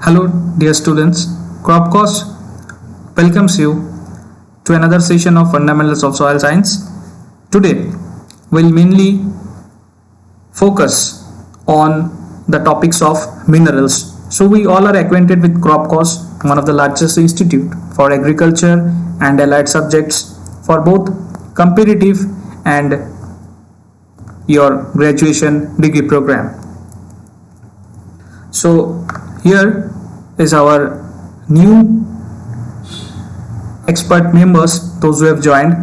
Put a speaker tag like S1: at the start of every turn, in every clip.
S1: Hello, dear students. Cropcos welcomes you to another session of Fundamentals of Soil Science. Today, we'll mainly focus on the topics of minerals. So, we all are acquainted with Cropcos, one of the largest institute for agriculture and allied subjects for both competitive and your graduation degree program. So, here is our new expert members, those who have joined.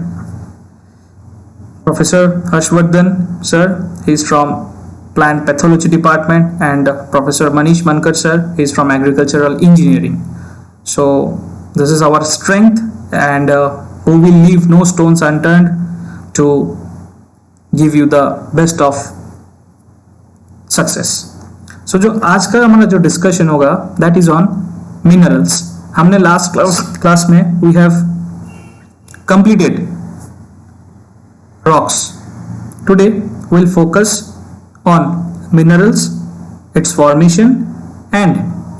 S1: Professor Harshvardhan sir, he is from Plant Pathology Department, and Professor Manish Mankar sir, he is from Agricultural Engineering. So this is our strength, and who will leave no stones unturned to give you the best of success. सो जो आज का हमारा जो discussion होगा that is on minerals. हमने last class में we have completed rocks. Today will focus on minerals, its formation and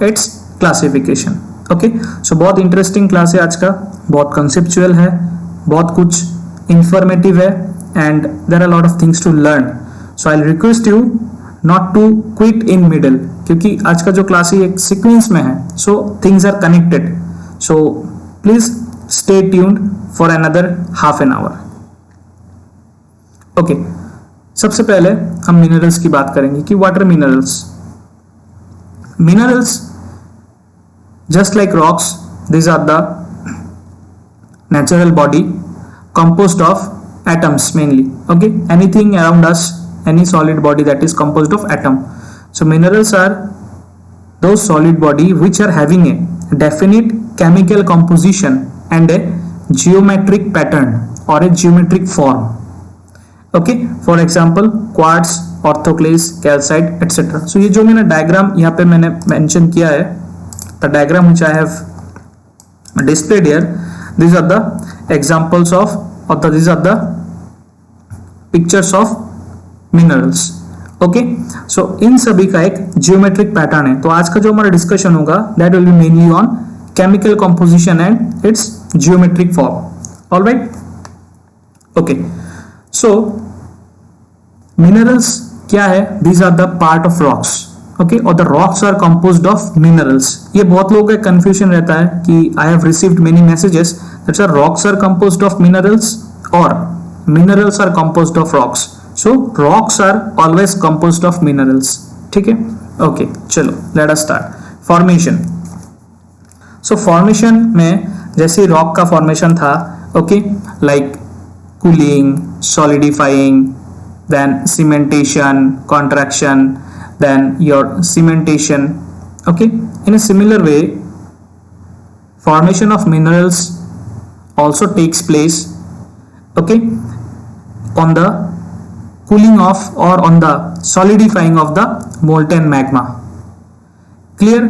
S1: its classification. Okay, so बहुत interesting class है आज का, बहुत कंसेप्चुअल है, बहुत कुछ इंफॉर्मेटिव है, and there are lot of things to learn. So I request you not to quit in middle, क्योंकि आज का जो क्लास है एक सीक्वेंस में है, so things are connected. So please stay tuned for another half an hour. Okay, सबसे पहले हम मिनरल्स की बात करेंगे कि what are minerals. Minerals just like rocks, these are the natural body composed of atoms mainly. Okay, anything around us, any solid body that is composed of atom. So minerals are those solid body which are having a definite chemical composition and a geometric pattern or a geometric form. Okay, for example quartz, orthoclase, calcite, etc. So ये जो मैंने diagram यहाँ पे मैंने mention किया है, the diagram which I have displayed here, these are the examples of, or these are the pictures of minerals. Okay, so इन सभी का एक जियोमेट्रिक पैटर्न है. तो आज का जो हमारा डिस्कशन होगा that will be mainly on chemical composition and its geometric form. Alright, okay, so minerals क्या है? These are the part of rocks. Okay, और the rocks are composed of minerals. ये बहुत लोगों का कंफ्यूजन रहता है कि I have received many messages that are rocks are composed of minerals और minerals are composed of rocks. So rocks are always composed of minerals. ठीक है, ओके, चलो let us start. Formation. So formation में जैसे rock का formation था, okay, like cooling, solidifying, then cementation, contraction, then your cementation. Okay, in a similar way, formation of minerals also takes place, okay, on the cooling off or on the solidifying of the molten magma. Clear?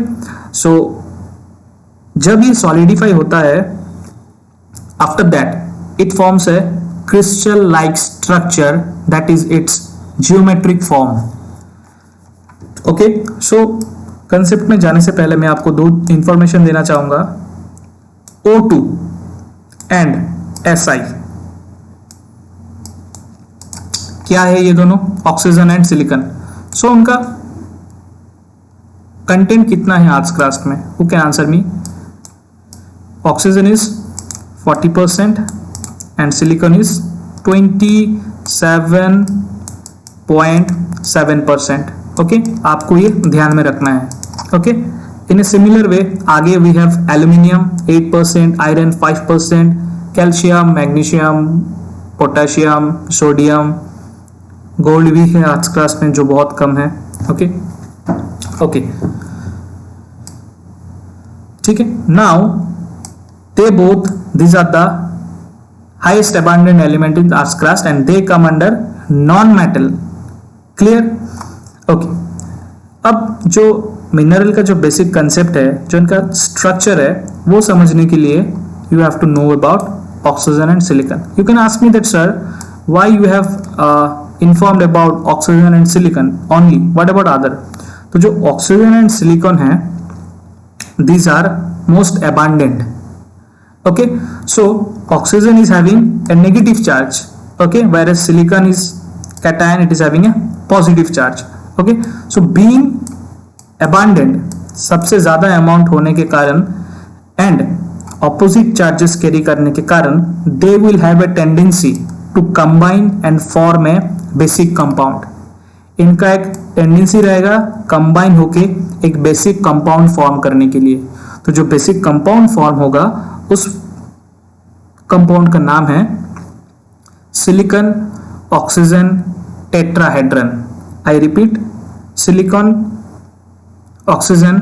S1: So जब ये solidify होता है, after that it forms a crystal like structure that is its geometric form. Okay, so concept में जाने से पहले मैं आपको दो इंफॉर्मेशन देना चाहूंगा. O2 and Si क्या है? ये दोनों ऑक्सीजन एंड सिलिकॉन. सो उनका कंटेंट कितना है आज क्लास में? Who can answer me? Oxygen is 40% and silicon is 27.7%. Okay, आपको ये ध्यान में रखना है. ओके, इन ए सिमिलर वे आगे we have aluminium 8%, iron 5%, calcium, magnesium, potassium, sodium, gold भी है आज क्लास में जो बहुत कम है. ओके, ओके, ठीक है. Now they both these are the highest abundant element in earth's crust and they come under non-metal. Clear? Okay, अब जो मिनरल का जो बेसिक कंसेप्ट है, जो इनका स्ट्रक्चर है, वो समझने के लिए you have to know about oxygen and silicon. You can ask me that sir why you have informed about oxygen and silicon only, what about other? तो जो ऑक्सीजन एंड सिलिकॉन है these are most abundant. Okay, so oxygen is having a negative charge, okay, whereas silicon is cation, it is having a positive charge. Okay, so being abundant, सबसे ज्यादा amount होने के कारण and opposite charges carry करने के कारण they will have a tendency to combine and form a basic compound. इनका एक टेंडेंसी रहेगा कंबाइन होके एक बेसिक कंपाउंड फॉर्म करने के लिए. तो जो बेसिक कंपाउंड फॉर्म होगा उस कंपाउंड का नाम है silicon oxygen tetrahedron. I repeat, silicon oxygen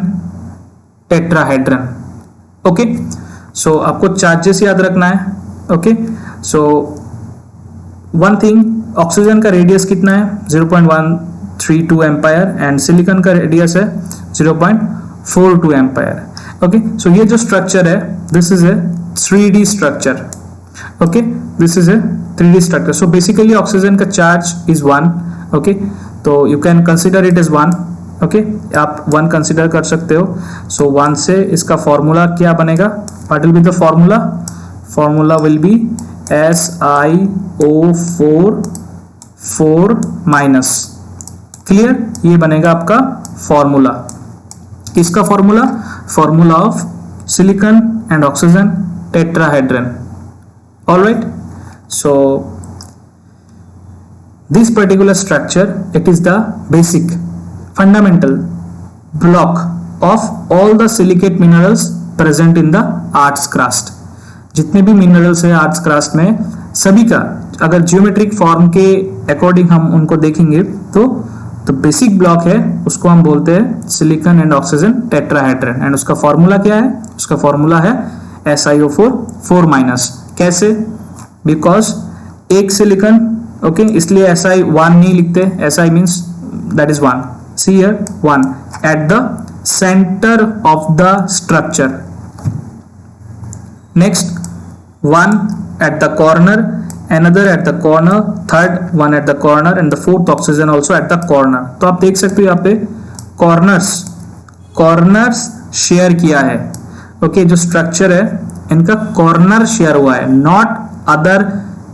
S1: tetrahedron. Okay, so आपको चार्जेस याद रखना है. Okay, so one thing, oxygen का रेडियस कितना है 0.132 एम्पायर एंड सिलिकॉन का रेडियस है 0.42 एम्पायर. ओके, सो ये जो स्ट्रक्चर है this is a 3D structure. Okay, this is a 3D structure. So basically oxygen का चार्ज इज 1. ओके, तो you can consider it is 1. Okay, आप 1 consider कर सकते हो. सो 1 से इसका फॉर्मूला क्या बनेगा? What will be the formula? Formula will be SiO4 minus. Clear? ये बनेगा आपका फॉर्मूला. किसका formula? Formula of silicon and oxygen tetrahedron. Alright, so this particular structure, it is the basic fundamental block of all the silicate minerals present in the Earth's crust. जितने भी minerals है arts क्रास्ट में सभी का अगर geometric form के according हम उनको देखेंगे तो बेसिक ब्लॉक है उसको हम बोलते हैं silicon and oxygen tetrahedron. And उसका फॉर्मूला क्या है? उसका फॉर्मूला है SiO4 माइनस. कैसे? बिकॉज एक सिलिकॉन, ओके, इसलिए SI 1 नहीं लिखते. SI means that is 1. See here 1 at the centre of the structure. Next 1 at the corner, another at the corner, third one at the corner and the fourth oxygen also at the corner. तो आप देख सकते हो यहाँ पे corners share किया है. Okay, जो स्ट्रक्चर है इनका कॉर्नर शेयर हुआ है, नॉट अदर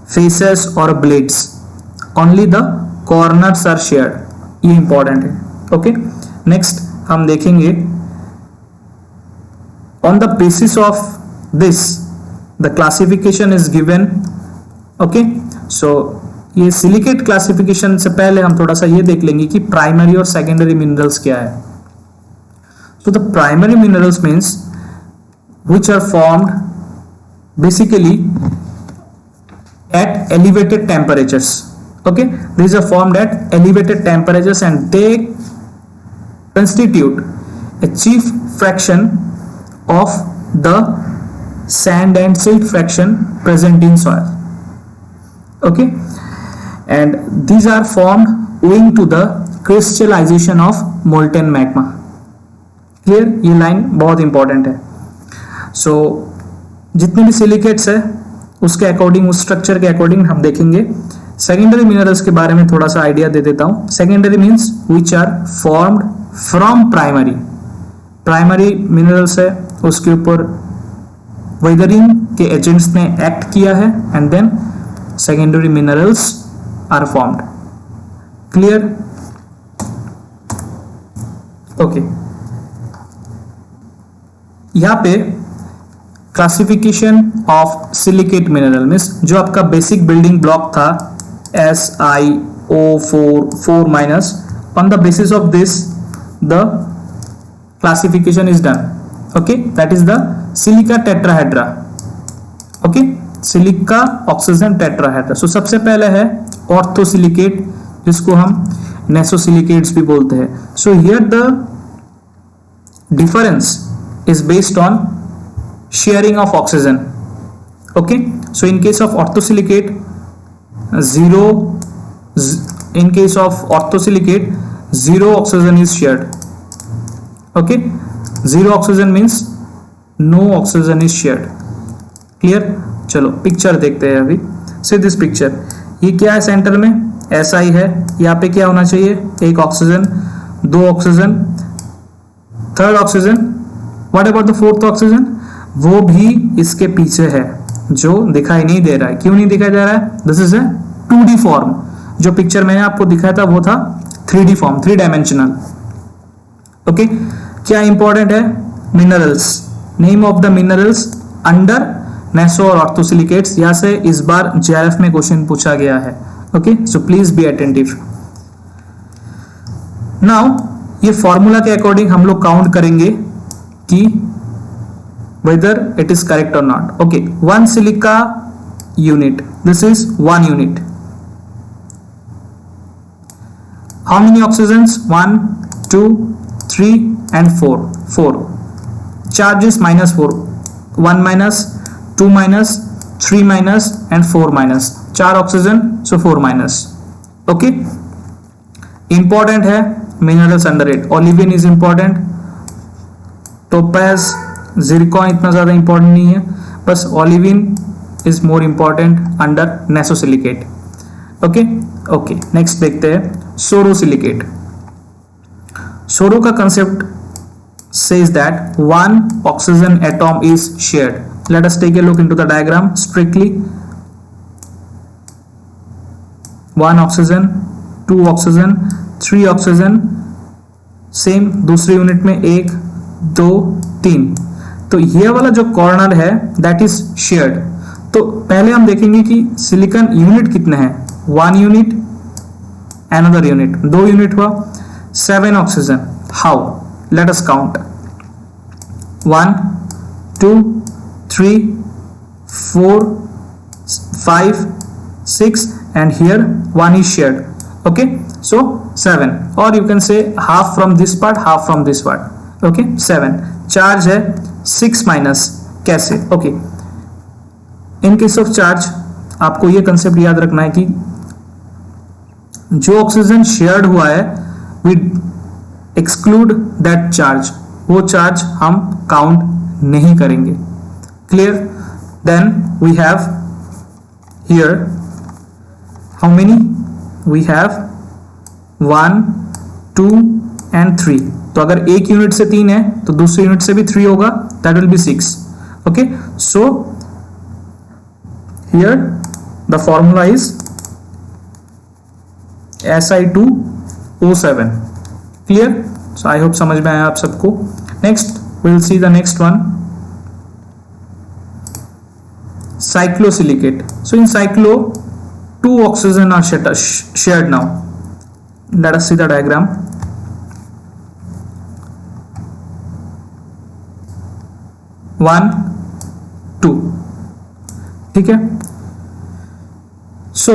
S1: फेसेस और blades, only the corners are shared. ये इंपॉर्टेंट है. ओके, नेक्स्ट हम देखेंगे on the basis of this the classification is given. okay, so ये सिलिकेट क्लासिफिकेशन से पहले हम थोड़ा सा ये देख लेंगे कि प्राइमरी और सेकेंडरी मिनरल्स क्या है. so the primary minerals means which are formed basically at elevated temperatures. okay, these are formed at elevated temperatures and they constitute a chief fraction of the sand and silt fraction present in soil. okay, and these are formed owing to the crystallization of molten magma. clear? ये line बहुत important है. so जितने भी silicates है उसके according, उस structure के according हम देखेंगे. सेकेंडरी मिनरल्स के बारे में थोड़ा सा आइडिया दे देता हूं. Secondary means which are formed from primary. Primary minerals है उसके ऊपर वेदरिंग के एजेंट्स ने एक्ट किया है and then secondary minerals are formed. Clear? Okay, यहां पे classification of silicate mineral means जो आपका बेसिक बिल्डिंग ब्लॉक था SiO4 minus, on the basis of this the classification is done. okay, that is the silica tetrahedra. okay, silica oxygen tetrahedra. so सबसे पहले है orthosilicate जिसको हम नेसोसिलिकेट्स भी बोलते हैं. so here the difference is based on sharing of oxygen. okay, so in case of orthosilicate zero oxygen is shared. okay, zero oxygen means no oxygen is shared. clear? चलो picture देखते हैं अभी. see this picture, ये क्या है centre में? SI है. यहाँ पे क्या होना चाहिए? एक ऑक्सीजन, दो oxygen, third oxygen what about the fourth oxygen, वो भी इसके पीछे है, जो दिखाई नहीं दे रहा है। क्यों नहीं दिखाई दे रहा है? This is A 2D form. जो पिक्चर मैंने आपको दिखाया था वो था 3D फॉर्म, 3 डायमेंशनल। ओके, क्या इंपॉर्टेंट है? Minerals, name of the minerals under NESO और ऑर्थोसिलिकेट्स। यहां से इस बार जेआरएफ में क्वेश्चन पूछा गया है। Okay, so please be attentive. Now ये फॉर्मूला के अकॉर्डिंग हम लोग काउंट करेंगे कि whether it is correct or not. Okay, 1 silica unit, this is 1 unit. How many oxygens? 1 2 3 and 4. Charge is -4, 1 minus, 2 minus, 3 minus and 4 minus. 4 oxygen, so 4 minus. Okay, important है minerals under it. Olivine is important, topaz, zircon इतना ज्यादा important नहीं है, बस olivine is more important under nesosilicate. Okay okay, next देखते हैं sorosilicate. Soro का concept says that 1 oxygen atom is shared. Let us take a look into the diagram strictly. 1 oxygen, 2 oxygen, 3 oxygen, same दूसरी unit में 1 2 3। तो ये वाला जो corner है दैट इज शेयर्ड। तो पहले हम देखेंगे कि सिलिकॉन यूनिट कितने हैं। 1 यूनिट, अनदर यूनिट, 2 यूनिट हुआ, 7 oxygen. How? Let us count 1 2 3 4 5 6 and here 1 is shared. Okay, so 7, or you can say half from this part, half from this part. Okay, 7 charge है 6 minus. कैसे? Okay, in case of charge आपको ये concept याद रखना है कि जो oxygen shared हुआ है वी एक्सक्लूड दैट चार्ज, वो चार्ज हम काउंट नहीं करेंगे। Clear? Then we have here how many? We have 1 2 and 3। तो अगर एक यूनिट से 3 है तो दूसरी यूनिट से भी 3 होगा, that will be 6। Okay, so here the formula is Si2O7। Clear? So I hope समझ में आया आप सबको। Next we will see the next one, cyclosilicate. So in cyclo 2 oxygen are shared now. Let us see the diagram. 1 2, ठीक है। So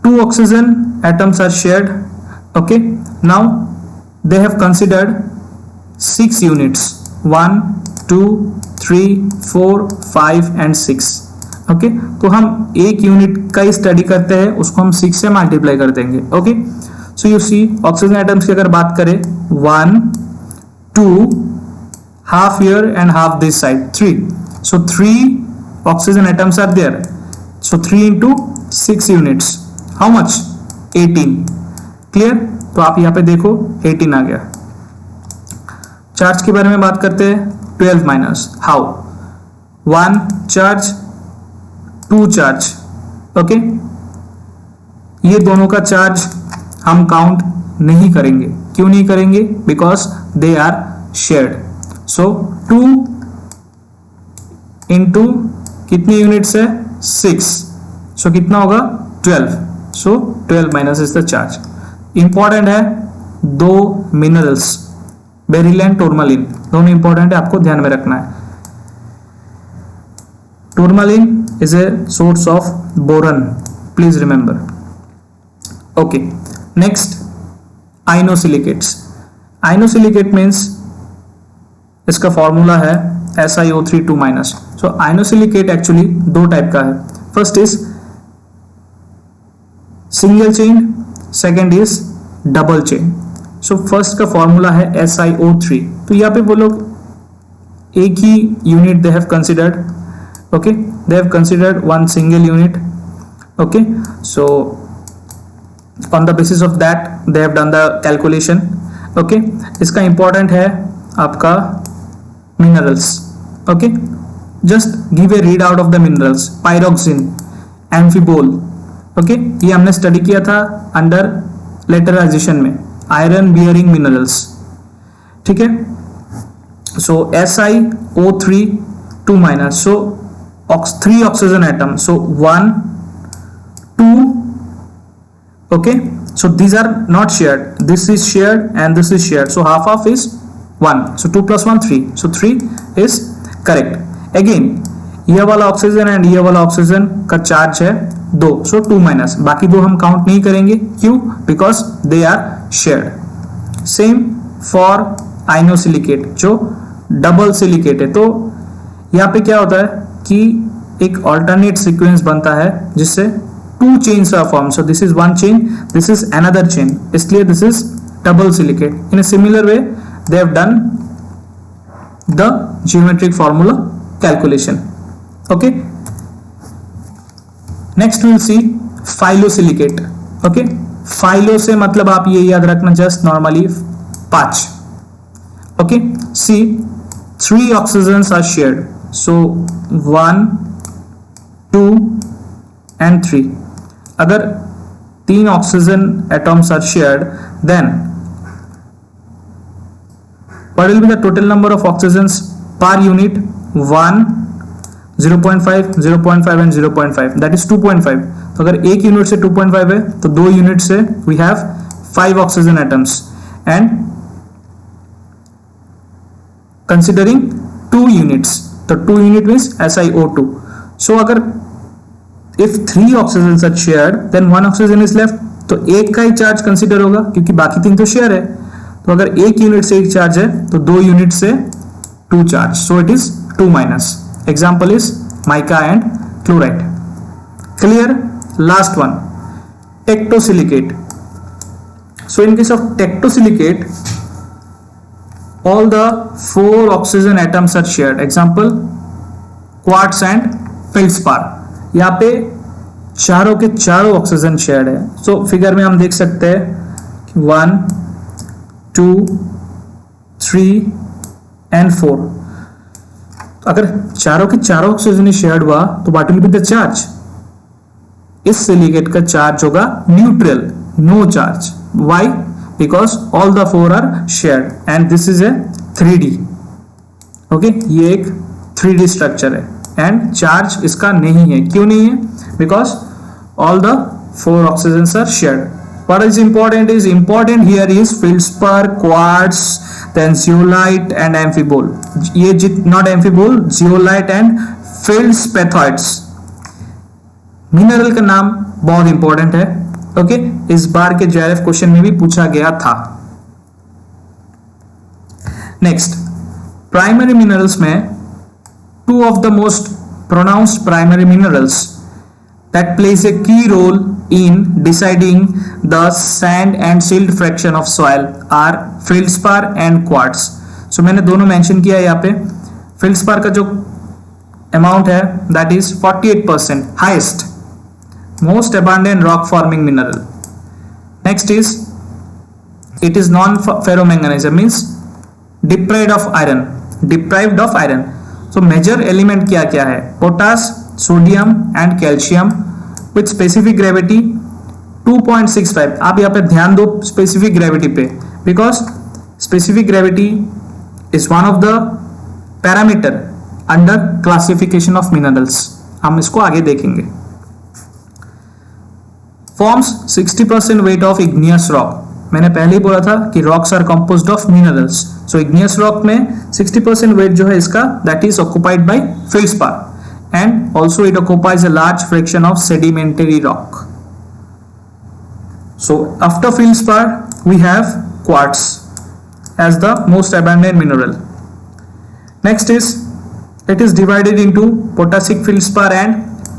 S1: 2 oxygen atoms are shared. Okay, now they have considered 6 units, 1 2 3 4 5 and 6. Okay, तो हम एक unit का ही study करते हैं, उसको हम 6 से मल्टीप्लाई कर देंगे। Okay, so you see oxygen atoms की अगर बात करें 1 2 half here and half this side 3, so 3 oxygen atoms are there, so 3 into 6 units, how much? 18। Clear? तो आप यहाँ पे देखो 18 आ गया। चार्ज के बारे में बात करते हैं 12 minus. How? 1 charge 2 charge. Okay, ये दोनों का चार्ज हम काउंट नहीं करेंगे। क्यों नहीं करेंगे? Because they are shared. So 2 into कितनी यूनिट्स है? 6, सो कितना होगा? 12। So 12 minus is the charge. Important है 2 मिनरल्स, बेरिल एंड टूरमालिन, दोनों इंपॉर्टेंट है, आपको ध्यान में रखना है। टूरमालिन is a source of boron, please remember. Okay, next inosilicates. Inosilicaate means इसका फॉर्मूला है SiO3 minus. So inosilicaate actually 2 type का है। First is single chain, second is double chain. So first का फॉर्मूला है SiO3। तो यहाँ पे वो लोग एक ही unit they have considered. Okay, they have considered one single unit. Okay, so on the basis of that they have done the calculation. Okay, इसका important है आपका minerals. Okay, just give A read out of the minerals. Pyroxene, amphibole. Okay, ये हमने study किया था under laterisation में, iron bearing minerals. ठीक है, सो SiO3 2 minus, so 3 oxygen atoms, so 1 2. okay, so these are not shared, this is shared and this is shared, so half is 1, so 2 plus 1 3, so 3 is correct. again ये वाला oxygen and ये वाला oxygen का charge है 2, so 2 minus. बाकी दो हम count नहीं करेंगे, क्यों? Because they are shared. Same for inosilicate जो डबल सिलिकेट है. तो यहाँ पे क्या होता है कि एक ऑल्टरनेट सीक्वेंस बनता है जिससे 2 chains are form. So this is 1 chain, this is another chain, इसलिए this is double silicate. In a similar way they have done the geometric formula calculation. Okay, next will see phyllosilicate. Okay, phyllo से मतलब आप ये याद रखना just normally 5. Okay, see 3 oxygens are shared, so 1 2 and 3. अगर 3 oxygen atoms are shared, then what will be the total number of oxygens per unit? 1 0.5 0.5 and 0.5, that is 2.5. तो अगर एक यूनिट से 2.5 है तो 2 यूनिट से we have 5 oxygen atoms, and considering 2 units, तो 2 unit means SiO2. so अगर if 3 oxygens are shared then 1 oxygen is left, तो एक का ही चार्ज कंसिडर होगा क्योंकि बाकी 3 तो शेयर है. तो अगर एक यूनिट से एक चार्ज है तो 2 यूनिट से 2 charge, so it is 2 minus. example is mica and chloride. clear? last one, tectosilicate. so in case of tectosilicate, all the 4 oxygen atoms are shared. example quartz and feldspar. यहाँ पे चारों के चारों oxygen shared है. So figure में हम देख सकते हैं 1 2 3 and 4. अगर चारों के चारों ऑक्सीजन शेयर्ड हुआ तो what will be the charge? इस सिलिकेट का चार्ज होगा neutral, no charge. Why? Because all the 4 are shared and this is a 3D. Okay, ये एक 3D स्ट्रक्चर है एंड चार्ज इसका नहीं है. क्यों नहीं है? Because all the 4 oxygens are shared. What is important here is feldspar, quartz, then zeolite and amphibole. ये not amphibole, zeolite and feldspathoids. Mineral का नाम बहुत इंपॉर्टेंट है. ओके, इस बार के JRF क्वेश्चन में भी पूछा गया था. नेक्स्ट, प्राइमरी मिनरल्स में 2 of the most pronounced primary minerals that plays a key role in deciding the sand and silt fraction of soil are feldspar and quartz. so मैंने दोनों मेंशन किया है यहाँ पे. feldspar का जो अमाउंट है that is 48%, highest, most abundant rock forming mineral. next is it is non ferromanganese, means deprived of iron. so major element क्या क्या है? potash, sodium and calcium with specific gravity 2.65. आप यहाँ पे ध्यान दो specific gravity पे, because specific gravity is one of the parameter under classification of minerals. हम इसको आगे देखेंगे. forms 60% weight of igneous rock. मैंने पहले ही बोला था कि rocks are composed of minerals. so igneous rock में 60% weight जो है इसका that is occupied by feldspar, and also it occupies a large fraction of sedimentary rock. so after feldspar we have quartz as the most abundant mineral. next is it is divided into potassic feldspar and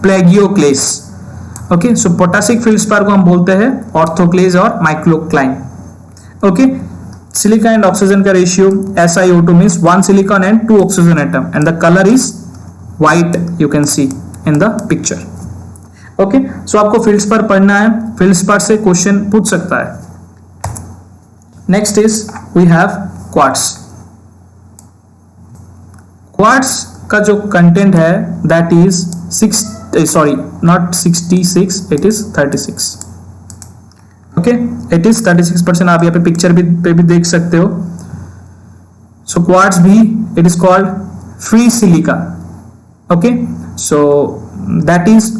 S1: plagioclase. okay, so potassic feldspar को हम बोलते हैं orthoclase और microcline. okay, silica and oxygen का ratio SiO2 means 1 silicon and 2 oxygen atom, and the color is white, you can see in the picture. okay, so आपको feldspar पढ़ना है, feldspar से क्वेश्चन पूछ सकता है. next is we have quartz. Quartz का जो कंटेंट है that is 66, it is 36. Okay, it is 36%. आप यहाँ पे पिक्चर पे भी देख सकते हो. सो क्वार्ट्स भी it is called free silica. Okay, so that is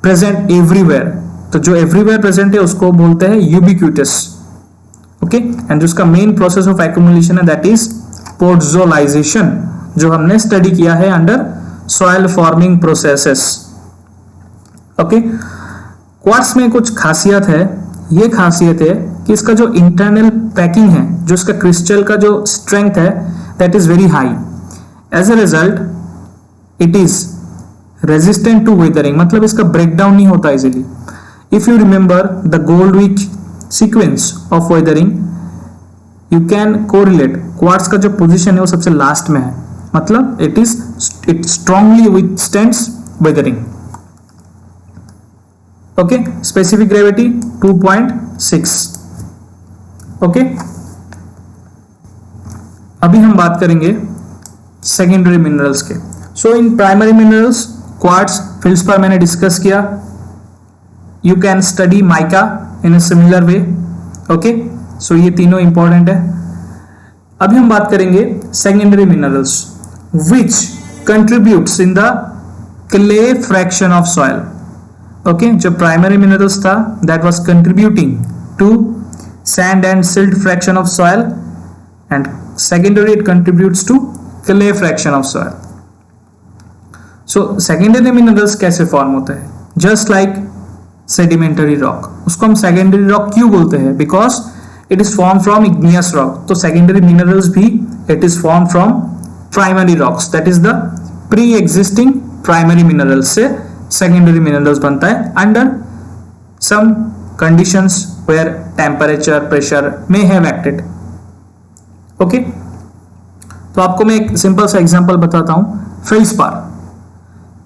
S1: present everywhere. तो जो एवरीवेयर प्रेजेंट है उसको बोलते हैं यूबिक्यूटस. ओके, एंड जिसका मेन प्रोसेस ऑफ एक्यूमुलेशन है दैट इज पोर्टोलाइजेशन, जो हमने स्टडी किया है under soil forming processes. Okay, quartz में कुछ खासियत है. ये खासियत है कि इसका जो इंटरनल पैकिंग है, जो इसका क्रिस्टल का जो स्ट्रेंथ है that is very high. As a result it is resistant to weathering, मतलब इसका ब्रेकडाउन नहीं होता easily. If you remember the Goldich sequence of weathering, you can correlate quartz का जो पोजीशन है वो सबसे लास्ट में है, मतलब it strongly withstands weathering. Okay, specific gravity 2.6. Okay, अभी हम बात करेंगे सेकेंडरी मिनरल्स के. So in primary minerals quartz feldspar मैंने डिस्कस किया. You can study mica in a similar way. Okay, so ये तीनों इंपॉर्टेंट है. अभी हम बात करेंगे secondary minerals which contributes in the clay fraction of soil. Okay, जो प्राइमरी मिनरल्स था that was contributing to sand and silt fraction of soil, and secondary it contributes to clay fraction of soil. So secondary minerals कैसे form होते हैं? Just like sedimentary rock. उसको हम secondary rock क्यों बोलते हैं? Because it is form from igneous rock. तो secondary minerals भी it is form from primary rocks, that is the pre existing primary minerals से सेकेंडरी मिनरल्स बनता है under some conditions where temperature pressure may have acted. Okay, तो आपको मैं एक simple सा एग्जांपल बताता हूं. Feldspar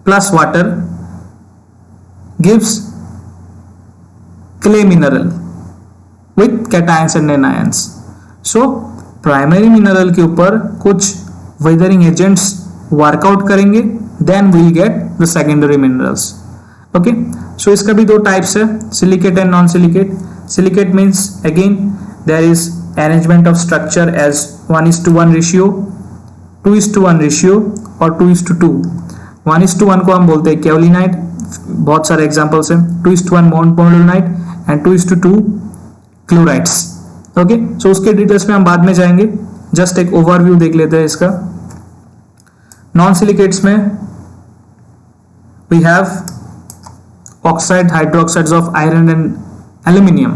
S1: plus water gives clay mineral with cations and anions. So primary mineral के ऊपर कुछ वेदरिंग एजेंट्स वर्कआउट करेंगे, then will get the secondary minerals. Okay, so इसका भी दो टाइप्स है, silicate and non silicate. Silicate means again there is arrangement of structure as 1:1 ratio, 2:1 ratio और 2:2. 1:1 को हम बोलते हैं केओलिनाइट, बहुत सारे एग्जांपल्स हैं. 2:1 मोनोपोलोनाइट एंड 2:2 क्लोराइड्स. ओके, सो उसके डिटेल्स में हम बाद में जाएंगे. जस्ट एक ओवरव्यू देख लेते हैं इसका. नॉन सिलिकेट्स में we have oxide hydroxides of iron and aluminium.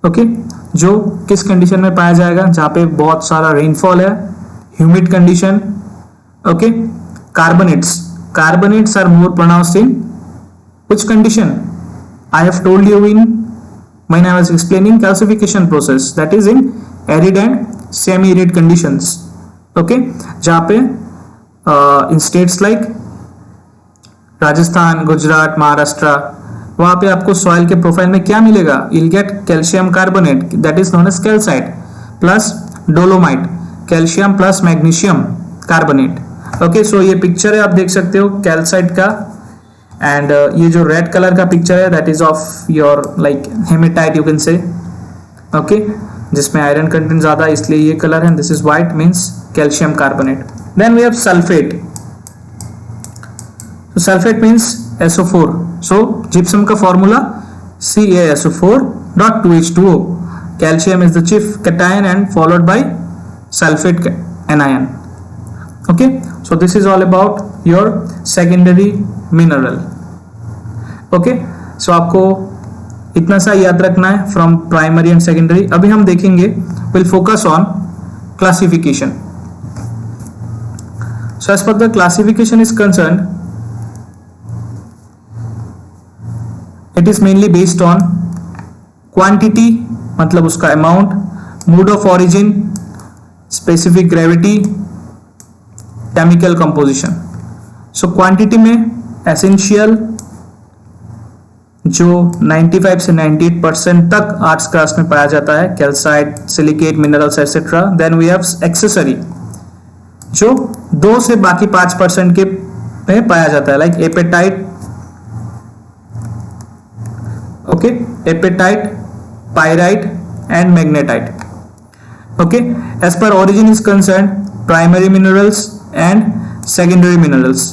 S1: Okay, जो किस कंडीशन में पाया जाएगा? जहां पे बहुत सारा रेनफॉल है, humid condition. Okay, carbonates are more pronounced in which condition? I have told you when I was explaining calcification process, that is in arid and semi-arid conditions. Okay, जहाँ पे in states like Rajasthan, Gujarat, Maharashtra, वहाँ पे आपको soil के profile में क्या मिलेगा? You'll get calcium carbonate, that is known as calcite, plus dolomite, calcium plus magnesium carbonate. Okay, so ये पिक्चर है, आप देख सकते हो कैल्साइट का. एंड ये जो रेड कलर का पिक्चर है that is of your like hematite you can say. Okay, जिसमें आयरन कंटेंट ज्यादा है इसलिए ये कलर है. This is white means calcium carbonate. Then we have sulphate. तो sulphate means SO4. So gypsum का formula CaSO4.2H2O. Calcium is the chief cation and followed by sulphate anion. Okay, so this is all about your secondary mineral. Okay, so आपको इतना सा याद रखना है from primary and secondary. अभी हम देखेंगे, will focus on classification. So as per the classification is concern, it is mainly based on quantity, मतलब उसका amount, mode of origin, specific gravity, chemical composition. So quantity में essential जो 95 से 98% तक arts class में पाया जाता है, calcite, silicate, minerals etcetera. Then we have accessory जो 2 से बाकी 5% के में पाया जाता है, like apatite, okay, apatite, pyrite and magnetite. Okay, as per origin is concerned, primary minerals and secondary minerals.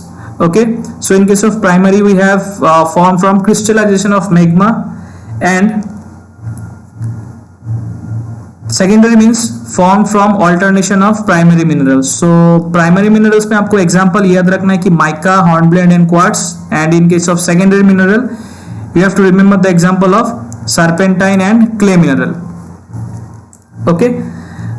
S1: Okay, so in case of primary we have formed from crystallization of magma, and secondary means formed from alternation of primary minerals. So primary minerals में आपको example याद रखना है कि mica, hornblende and quartz, and in case of secondary mineral you have to remember the example of serpentine and clay mineral. Okay,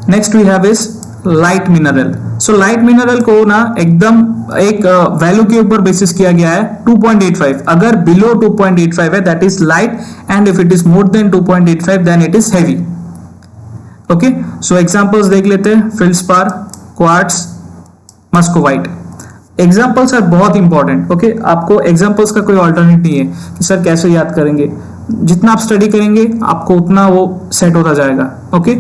S1: next we have is light mineral. So light mineral को ना एकदम एक value के ऊपर basis किया गया है 2.85. अगर बिलो 2.85 है that is light, and if it is more then 2.85 then it is heavy. Okay, so examples देख लेते हैं. Feldspar, quartz, muscovite. Examples are बहुत इंपॉर्टेंट. ओके, आपको एग्जांपल्स का कोई ऑल्टरनेट नहीं है कि सर कैसे याद करेंगे. जितना आप स्टडी करेंगे आपको उतना वो सेट होता जाएगा. ओके,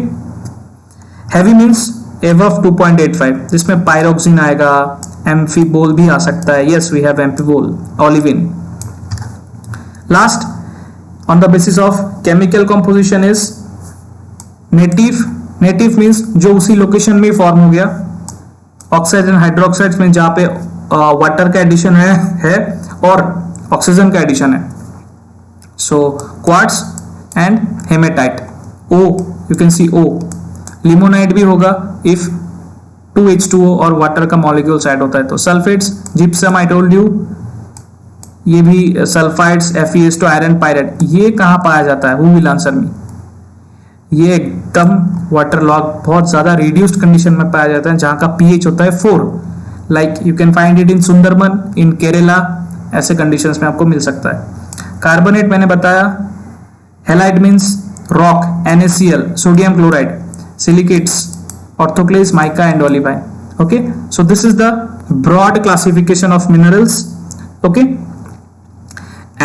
S1: हैवी मीन्स above 2.85, जिसमें पायरोक्सिन आएगा, एम्फीबोल भी आ सकता है. Yes, we have amphibole, olivine. Last on the basis of chemical composition is native. Native means जो उसी लोकेशन में फॉर्म हो गया. ऑक्साइड एंड हाइड्रोक्साइड में जहां पे वाटर का एडिशन है और ऑक्सीजन का एडिशन है. So quartz and hematite. Oh, you can see O. Limonite भी होगा इफ 2H2O और वाटर का मॉलिक्यूल्स ऐड होता है. तो sulphates, gypsum, I told you, ये भी सल्फाइड्स, FeS2, आयरन, पायरेट. ये कहाँ पाया जाता है? Who will answer me? ये एकदम वाटर लॉग, बहुत ज्यादा रिड्यूस्ड कंडीशन में पाया जाता है जहां का pH होता है 4. Like you can find it in Sundarban, in Kerala. ऐसे कंडीशंस में आपको मिल सकता है. कार्बोनेट मैंने बताया. Halide means rock, NaCl, sodium chloride. Silicates, orthoclase, mica and olivine. Okay, so this is the broad classification of minerals. Okay,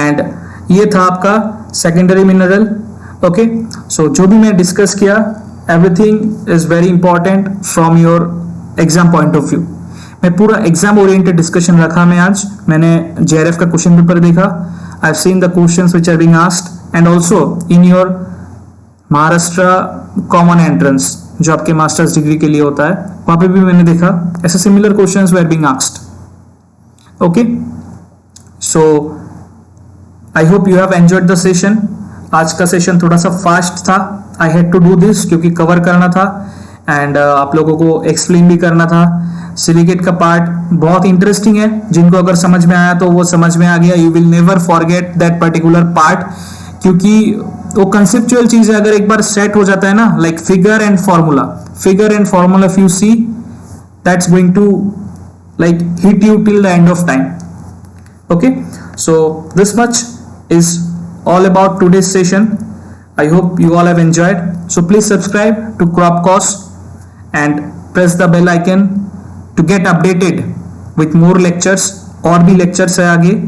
S1: and ये था आपका secondary mineral. Okay, so जो भी मैं डिस्कस किया, everything is very important from your exam point of view. मैं पूरा exam oriented discussion रखा. मैं आज मैंने JRF का क्वेश्चन पेपर देखा. I've seen the questions which are being asked, and also in your Maharashtra common entrance जो आपके मास्टर्स डिग्री के लिए होता है, वहां पे भी मैंने देखा ऐसे similar questions were being asked. Okay, so I hope you have enjoyed the session. आज का सेशन थोड़ा सा फास्ट था. I had to do this क्योंकि कवर करना था एंड आप लोगों को एक्सप्लेन भी करना था. सिलिकेट का पार्ट बहुत इंटरेस्टिंग है. जिनको अगर समझ में आया तो वो समझ में आ गया. You will never forget that particular part, क्योंकि वो कंसेप्चुअल चीज है. अगर एक बार सेट हो जाता है ना, like figure and formula, if you see, that's going to like hit you till the end of time. Okay, so this much is all about today's session. I hope you all have enjoyed. So please subscribe to crop course and press the bell icon to get updated with more lectures. और भी lectures है आगे.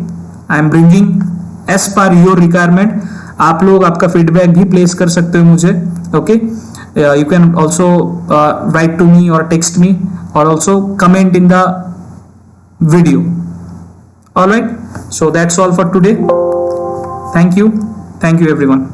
S1: I am bringing as per your requirement. आप लोग आपका feedback भी place कर सकते हो मुझे. Okay, you can also write to me और टेक्स्ट मी और also comment in the video. Alright, so that's all for today. Thank you everyone.